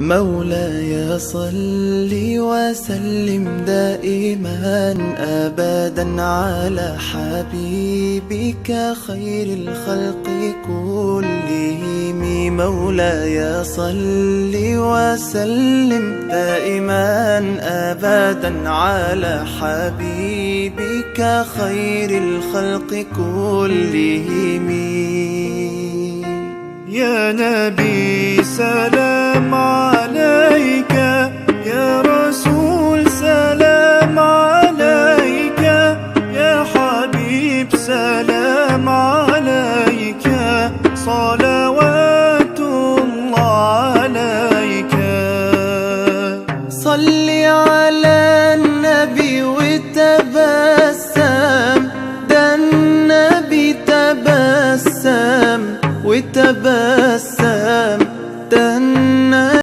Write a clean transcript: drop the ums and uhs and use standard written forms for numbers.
مولاي صل وسلم دائما أبدا على حبيبك خير الخلق كلهم. مولاي صل وسلم دائما أبدا على حبيبك خير الخلق كلهم. يا نبي سلام عليك، يا رسول سلام عليك، يا حبيب سلام عليك، صلوات الله عليك. صل على